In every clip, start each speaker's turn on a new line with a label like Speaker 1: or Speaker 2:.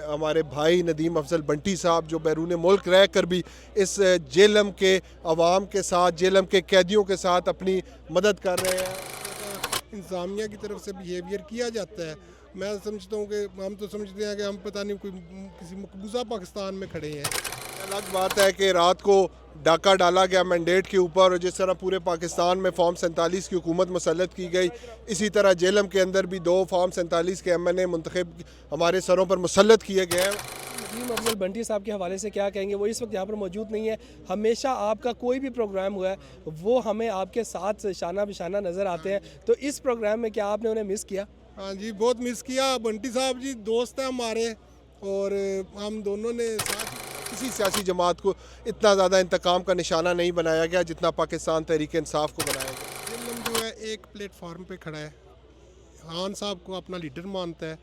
Speaker 1: हमारे भाई नदीम अफजल बंटी साहब जो बैरून मुल्क रह कर भी इस जेलम के अवाम के साथ, जेलम के कैदियों के साथ अपनी मदद कर रहे हैं।
Speaker 2: इंतज़ामिया की तरफ से बिहेवियर किया जाता है। मैं समझता हूँ कि हम तो समझते हैं कि हम पता नहीं कोई किसी मकबूजा पाकिस्तान में खड़े हैं।
Speaker 1: अलग बात है कि रात को डाका डाला गया मैंडेट के ऊपर, और जिस तरह पूरे पाकिस्तान में फॉर्म 47 की हुकूमत मुसल्लत की गई, इसी तरह जेलम के अंदर भी 2 फॉर्म 47 के MNA मुंतखब हमारे सरों पर मुसल्लत किए गए हैं।
Speaker 3: नदीम अफजल बंटी साहब के हवाले से क्या कहेंगे? वो इस वक्त यहाँ पर मौजूद नहीं है। हमेशा आपका कोई भी प्रोग्राम हुआ है वो हमें आपके साथ शाना बिशाना नज़र आते हैं, तो इस प्रोग्राम में क्या आपने उन्हें मिस किया?
Speaker 2: हाँ जी, बहुत मिस किया। बंटी साहब जी दोस्त हैं हमारे, और हम दोनों ने साथ।
Speaker 1: किसी सियासी जमात को इतना ज़्यादा इंतकाम का निशाना नहीं बनाया गया जितना पाकिस्तान तहरीक इंसाफ को बनाया गया।
Speaker 2: जेलम जो है एक प्लेटफार्म पे खड़ा है, खान साहब को अपना लीडर मानता है,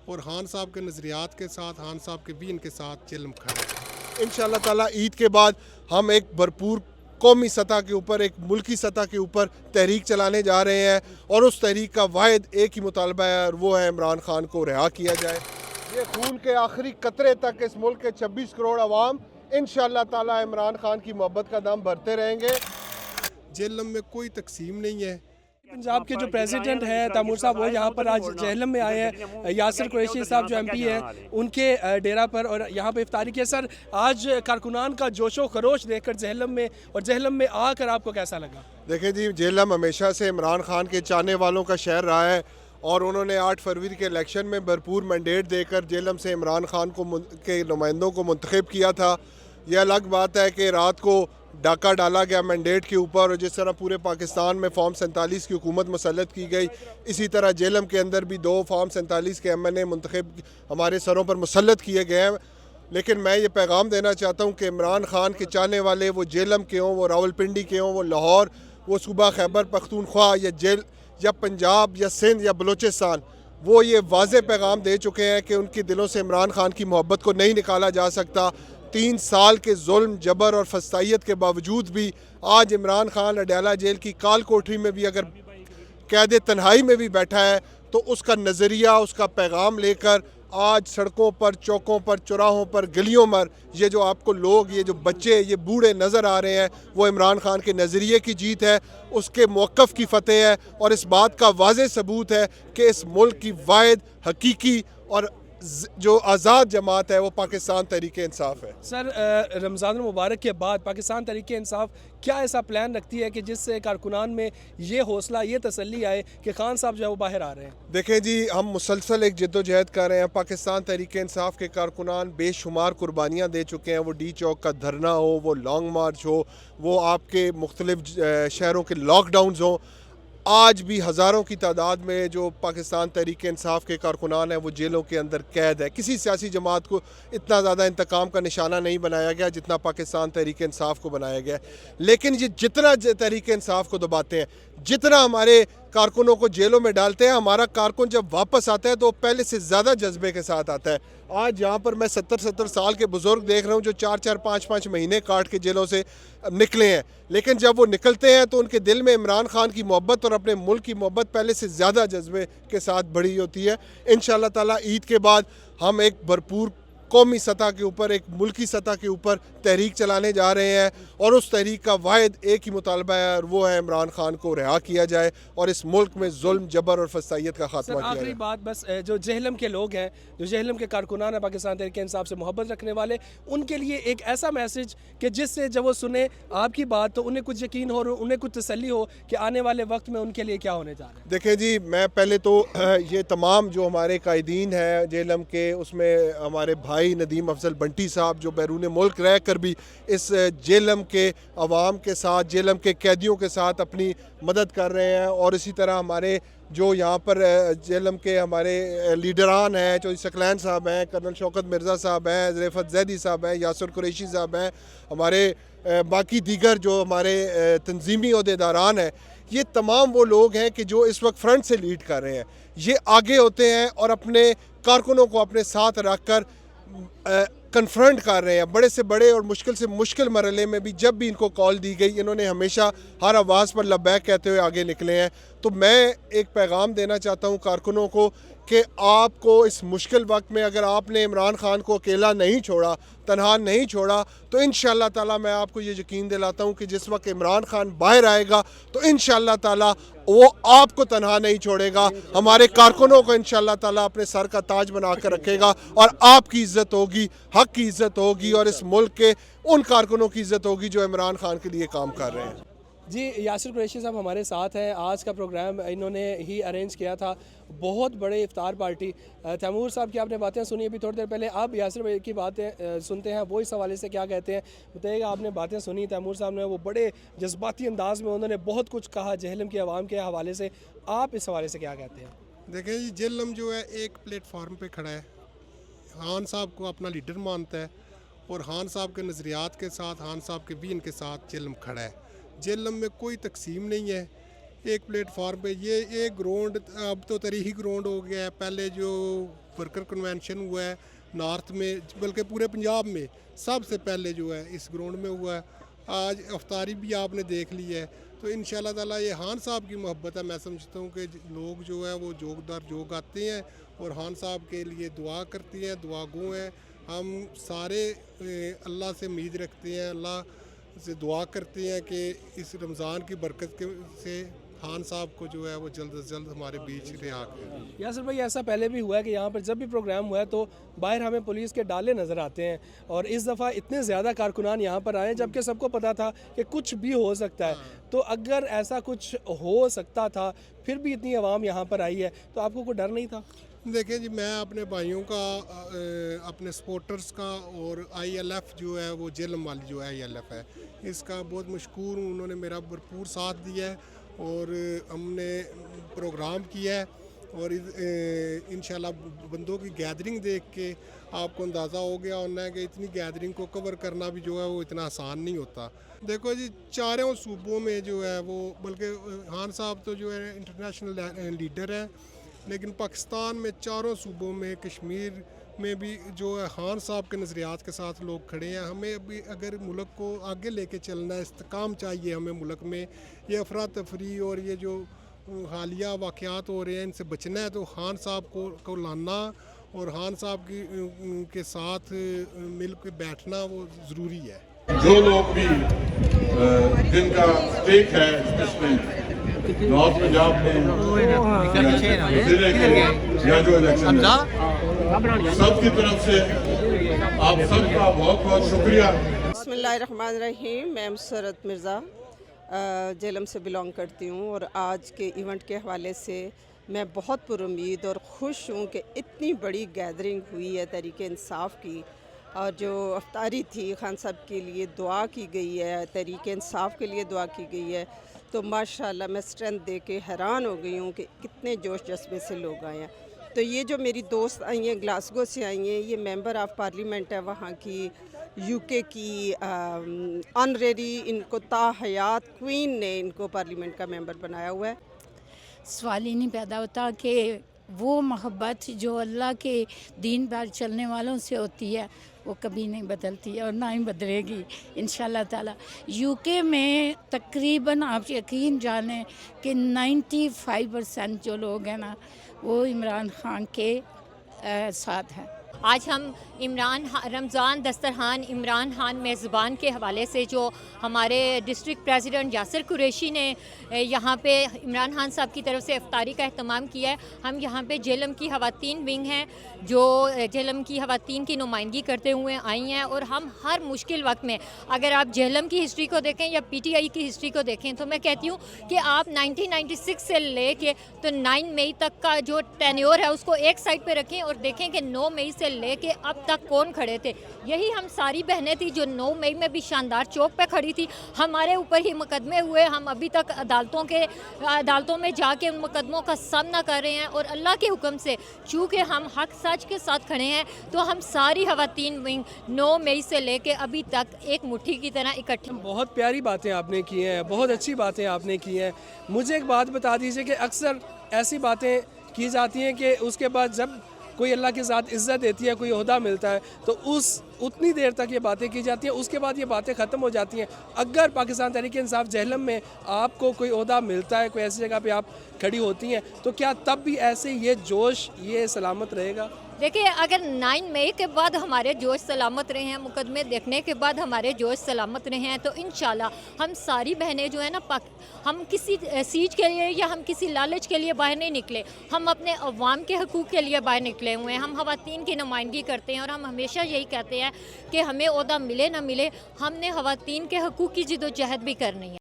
Speaker 2: और खान साहब के नज़रियात के साथ, खान साहब के बीन के साथ जेलम खड़ा है।
Speaker 1: इंशाअल्लाह ताला ईद के बाद हम एक भरपूर कौमी सतह के ऊपर, एक मुल्की सतह के ऊपर तहरीक चलाने जा रहे हैं, और उस तहरीक का वाहिद एक ही मुतालबा है, और वो है इमरान खान को रिहा किया जाए। ये खून के आखिरी कतरे तक इस मुल्क के 26 करोड़ अवाम इंशाअल्लाह ताला इमरान खान की मोहब्बत का दम भरते रहेंगे।
Speaker 2: जेलम में कोई तकसीम नहीं है।
Speaker 3: पंजाब के जो प्रेसिडेंट हैं तैमूर साहब, वो यहाँ पर आज जेहलम में आए हैं। यासिर कुरैशी साहब जो MP हैं उनके डेरा पर, और यहाँ पे इफ्तारी किया। सर, आज कारकुनान का जोशो खरोश देखकर जेहलम में, और जेहलम में आकर आपको कैसा लगा?
Speaker 1: देखिए जी, जेलम हमेशा से इमरान खान के चाहने वालों का शहर रहा है, और उन्होंने 8 फरवरी के इलेक्शन में भरपूर मैंडेट देकर जेलम से इमरान खान को के नुमाइंदों को मुंतखब किया था। यह अलग बात है कि रात को डाका डाला गया मैंडेट के ऊपर, और जिस तरह पूरे पाकिस्तान में फॉर्म 47 की हुकूमत मुसल्लत की गई, इसी तरह जेलम के अंदर भी 2 फॉर्म 47 के MNA मुंतखब हमारे सरों पर मुसल्लत किए गए हैं। लेकिन मैं ये पैगाम देना चाहता हूँ कि इमरान खान के चाहने वाले, वो जेलम के हों, वो रावलपिंडी के हों, वो लाहौर, वो सूबा खैबर पख्तूनख्वा या पंजाब या सिंध या बलूचिस्तान, वो ये वाज़े पैगाम दे चुके हैं कि उनके दिलों से इमरान खान की मोहब्बत को नहीं निकाला जा सकता। 3 साल के जुल्म, जबर और फस्तायत के बावजूद भी आज इमरान खान अडयाला जेल की काल कोठरी में भी अगर कैद तन्हाई में भी बैठा है, तो उसका नज़रिया, उसका पैगाम लेकर आज सड़कों पर, चौकों पर, चौराहों पर, गलियों में ये जो आपको लोग, ये जो बच्चे, ये बूढ़े नज़र आ रहे हैं, वो इमरान खान के नज़रिए की जीत है, उसके मौक़िफ़ की फ़तेह है, और इस बात का वाज़े सबूत है कि इस मुल्क की वाहिद हकीकी और जो आज़ाद जमात है वो पाकिस्तान तहरीक इंसाफ है।
Speaker 3: सर, रमज़ान मुबारक के बाद पाकिस्तान तहरीक इंसाफ क्या ऐसा प्लान रखती है कि जिससे कारकुनान में ये हौसला, ये तसल्ली आए कि खान साहब जो है वो बाहर आ रहे हैं?
Speaker 1: देखें जी, हम मुसलसल एक जद्दोजहद कर रहे हैं। पाकिस्तान तहरीक इंसाफ के कारकुनान बेशुमार कुर्बानियाँ दे चुके हैं। वो डी चौक का धरना हो, वो लॉन्ग मार्च हो, वो आपके मुख्तलिफ शहरों के लॉकडाउन्स हों, आज भी हज़ारों की तादाद में जो पाकिस्तान तहरीक इंसाफ के कारकुनान हैं वो जेलों के अंदर कैद है। किसी सियासी जमात को इतना ज़्यादा इंतकाम का निशाना नहीं बनाया गया जितना पाकिस्तान तहरीक इंसाफ को बनाया गया। लेकिन ये जितना तहरीक इंसाफ को दबाते हैं, जितना हमारे कारकुनों को जेलों में डालते हैं, हमारा कारकुन जब वापस आता है तो पहले से ज़्यादा जज्बे के साथ आता है। आज यहाँ पर मैं 70-70 साल के बुज़ुर्ग देख रहा हूँ जो 4-4, 5-5 महीने काट के जेलों से निकले हैं, लेकिन जब वो निकलते हैं तो उनके दिल में इमरान खान की मोहब्बत और अपने मुल्क की मोहब्बत पहले से ज़्यादा जज्बे के साथ बढ़ी होती है। इंशाअल्लाह ताला ईद के बाद हम एक भरपूर कौमी सतह के ऊपर, एक मुल्की सतह के ऊपर तहरीक चलाने जा रहे हैं, और उस तहरीक का वाहिद एक ही मुतालबा है, और वो है इमरान खान को रिहा किया जाए, और इस मुल्क में जुल्म, जबर और फस्तायत का खात्मा किया जाए।
Speaker 3: आखिरी बात बस, जो जेहलम के लोग हैं, जो जेहलम के कारकुनान हैं पाकिस्तान तहरीक इंसाफ से मोहब्बत रखने वाले, उनके लिए एक ऐसा मैसेज कि जिससे जब वो सुने आपकी बात तो उन्हें कुछ यकीन हो, उन्हें कुछ तसल्ली हो कि आने वाले वक्त में उनके लिए क्या होने जा रहा है।
Speaker 1: देखें जी, मैं पहले तो ये तमाम जो हमारे कायदीन हैं जेलम के, उसमें हमारे भाई नदीम अफजल बंटी साहब जो बैरून मुल्क रह कर भी इस जेलम के अवाम के साथ, जेलम के कैदियों के साथ अपनी मदद कर रहे हैं, और इसी तरह हमारे जो यहाँ पर जेलम के हमारे लीडरान हैं, जो सकलैन साहब हैं, कर्नल शौकत मिर्ज़ा साहब हैं, ज़रीफ़त ज़ैदी साहब हैं, यासिर कुरैशी साहब हैं, हमारे बाकी दीगर जो हमारे तंजीमी ओहदेदारान हैं, ये तमाम वो लोग हैं कि जो इस वक्त फ्रंट से लीड कर रहे हैं। ये आगे होते हैं और अपने कारकुनों को अपने साथ रख कर कन्फ्रंट कर रहे हैं। बड़े से बड़े और मुश्किल से मुश्किल मरहले में भी जब भी इनको कॉल दी गई, इन्होंने हमेशा हर आवाज़ पर लब्बैक कहते हुए आगे निकले हैं। तो मैं एक पैगाम देना चाहता हूँ कारकुनों को कि आपको इस मुश्किल वक्त में अगर आपने इमरान खान को अकेला नहीं छोड़ा, तनहा नहीं छोड़ा, तो इंशाअल्लाह ताला मैं आपको ये यकीन दिलाता हूँ कि जिस वक्त इमरान खान बाहर आएगा तो इंशाअल्लाह ताला वो आपको तनहा नहीं छोड़ेगा। हमारे कारकुनों को इंशाअल्लाह ताला अपने सर का ताज बना कर रखेगा और आपकी इज़्ज़त होगी, हक़ की इज़्ज़त होगी और इस मुल्क के उन कारकुनों की इज़्ज़त होगी जो इमरान खान के लिए काम कर रहे हैं।
Speaker 3: जी, यासिर कुरैशी साहब हमारे साथ हैं। आज का प्रोग्राम इन्होंने ही अरेंज किया था, बहुत बड़े इफ्तार पार्टी। तैमूर साहब की आपने बातें सुनी अभी थोड़ी देर पहले, अब यासिर भाई की बातें सुनते हैं, वो इस हवाले से क्या कहते हैं। बताइएगा, आपने बातें सुनी तैमूर साहब ने, वो बड़े जज्बाती अंदाज में उन्होंने बहुत कुछ कहा जेहलम की आवाम के हवाले से, आप इस हवाले से क्या कहते हैं?
Speaker 2: देखें जी, जेहलम जो है एक प्लेटफार्म पे खड़ा है, खान साहब को अपना लीडर मानता है और खान साहब के नज़रियात के साथ, खान साहब के बीन के साथ जेहलम खड़ा है। जेहलम में कोई तकसीम नहीं है, एक प्लेटफार्म पे ये एक ग्राउंड अब तो तरीही ग्राउंड हो गया है। पहले जो वर्कर कन्वेंशन हुआ है नॉर्थ में, बल्कि पूरे पंजाब में सबसे पहले जो है इस ग्राउंड में हुआ है। आज अफ्तारी भी आपने देख ली है। तो इंशाल्लाह ताला ये खान साहब की मोहब्बत है। मैं समझता हूँ कि लोग जो है वो जोगदार जोग आते हैं और खान साहब के लिए दुआ करते हैं, दुआ गो हैं। हम सारे अल्लाह से उम्मीद रखते हैं, अल्लाह से दुआ करते हैं कि इस रमज़ान की बरकत के से खान साहब को जो है वो जल्द से जल्द हमारे बीच रिहा करें।
Speaker 3: यासिर भाई, ऐसा पहले भी हुआ है कि यहाँ पर जब भी प्रोग्राम हुआ है तो बाहर हमें पुलिस के डाले नज़र आते हैं, और इस दफ़ा इतने ज़्यादा कारकुनान यहाँ पर आए जबकि सबको पता था कि कुछ भी हो सकता है। तो अगर ऐसा कुछ हो सकता था फिर भी इतनी आवाम यहाँ पर आई है, तो आपको कोई डर नहीं था?
Speaker 2: देखें जी, मैं अपने भाइयों का, अपने सपोर्टर्स का और ILF जो है वो जेहलम वाली जो ILF है, इसका बहुत मशकूर हूँ। उन्होंने मेरा भरपूर साथ दिया है और हमने प्रोग्राम किया है और इंशाल्लाह बंदों की गैदरिंग देख के आपको अंदाज़ा हो गया होना है कि इतनी गैदरिंग को कवर करना भी जो है वो इतना आसान नहीं होता। देखो जी, चारों सूबों में जो है वो, बल्कि खान साहब तो जो है इंटरनेशनल लीडर है, लेकिन पाकिस्तान में चारों सूबों में, कश्मीर में भी जो है खान साहब के नज़रियात के साथ लोग खड़े हैं। हमें अभी अगर मुल्क को आगे लेके चलना है, इस्तेकाम चाहिए हमें मुल्क में। ये अफरा तफरी और ये जो हालिया वाक़यात हो रहे हैं, इनसे बचना है तो खान साहब को लाना और खान साहब के साथ मिल के बैठना वो ज़रूरी है।
Speaker 4: जो लोग भी जिनका स्टेक है इसमें, नॉर्थ पंजाब में जिले के या जो इलेक्शन सबकी तरफ से आप सबका बहुत बहुत शुक्रिया।
Speaker 5: बिस्मिल्लाहिर्रहमानिर्रहीम। मैं मुसरत मिर्ज़ा जेहलम से बिलोंग करती हूँ और आज के इवेंट के हवाले से मैं बहुत पुरुमीद और ख़ुश हूँ कि इतनी बड़ी गैदरिंग हुई है तहरीक इंसाफ की, और जो अफ्तारी थी खान साहब के लिए दुआ की गई है, तहरीक इंसाफ के लिए दुआ की गई है। तो माशाल्लाह मैं स्ट्रेंथ दे के हैरान हो गई हूँ कि कितने जोश जज्बे से लोग आए हैं। तो ये जो मेरी दोस्त आई हैं, ग्लासगो से आई हैं, ये मेंबर ऑफ़ पार्लियामेंट है वहाँ की, UK की ऑनरेरी, इनको ताहयात क्वीन ने इनको पार्लियामेंट का मेंबर बनाया हुआ है।
Speaker 6: सवाल ही नहीं पैदा होता कि वो मोहब्बत जो अल्लाह के दीन पर चलने वालों से होती है वो कभी नहीं बदलती और ना ही बदलेगी इंशाल्लाह ताला। UK में तकरीबन आप यकीन जाने कि 95% जो लोग हैं ना वो इमरान खान के साथ हैं।
Speaker 7: आज हम रमज़ान दस्तरखान इमरान खान मेज़बान के हवाले से जो हमारे डिस्ट्रिक्ट प्रेसिडेंट यासिर कुरैशी ने यहाँ पे इमरान खान साहब की तरफ से इफ्तारी का अहतमाम किया है। हम यहाँ पे जेहलम की ख़वातीन विंग हैं जो जेहलम की ख़वातीन की नुमाइंदगी करते हुए आई हैं, और हम हर मुश्किल वक्त में, अगर आप जेहलम की हिस्ट्री को देखें या PTI की हिस्ट्री को देखें, तो मैं कहती हूँ कि आप 1996 से ले के तो 9 मई तक का जो टेन्योर है उसको एक साइड पर रखें और देखें कि 9 मई से लेके अब तक कौन खड़े थे। यही हम सारी बहनें थी जो 9 मई में भी शानदार चौक पे खड़ी थी। हमारे ऊपर ही मुकदमे हुए, हम अभी तक अदालतों में जाके उन मुकदमों का सामना कर रहे हैं, और अल्लाह के हुक्म से चूँकि हम हक सच के साथ खड़े हैं तो हम सारी ख़वातीन विंग 9 मई से लेके अभी तक एक मुट्ठी की तरह इकट्ठी।
Speaker 3: बहुत प्यारी बातें आपने की हैं, बहुत अच्छी बातें आपने की हैं। मुझे एक बात बता दीजिए कि अक्सर ऐसी बातें की जाती हैं कि उसके बाद जब कोई अल्लाह के साथ इज़्ज़त देती है, कोई ओहदा मिलता है, तो उतनी देर तक ये बातें की जाती हैं, उसके बाद ये बातें ख़त्म हो जाती हैं। अगर पाकिस्तान तहरीक इंसाफ जेहलम में आपको कोई ओहदा मिलता है, कोई ऐसी जगह पे आप खड़ी होती हैं, तो क्या तब भी ऐसे ये जोश ये सलामत रहेगा?
Speaker 7: देखिए, अगर 9 मई के बाद हमारे जोश सलामत रहे हैं, मुकदमे देखने के बाद हमारे जोश सलामत रहे हैं, तो इंशाल्लाह हम सारी बहनें जो है ना, हम किसी सीज के लिए या हम किसी लालच के लिए बाहर नहीं निकले, हम अपने अवाम के हकूक़ के लिए बाहर निकले हुए हैं। हम ख़वातीन की नुमाइंदगी करते हैं और हम हमेशा यही कहते हैं कि हमें ओहदा मिले ना मिले, हमने ख़वातीन के हकूक़ की जिदोजहद भी करनी है।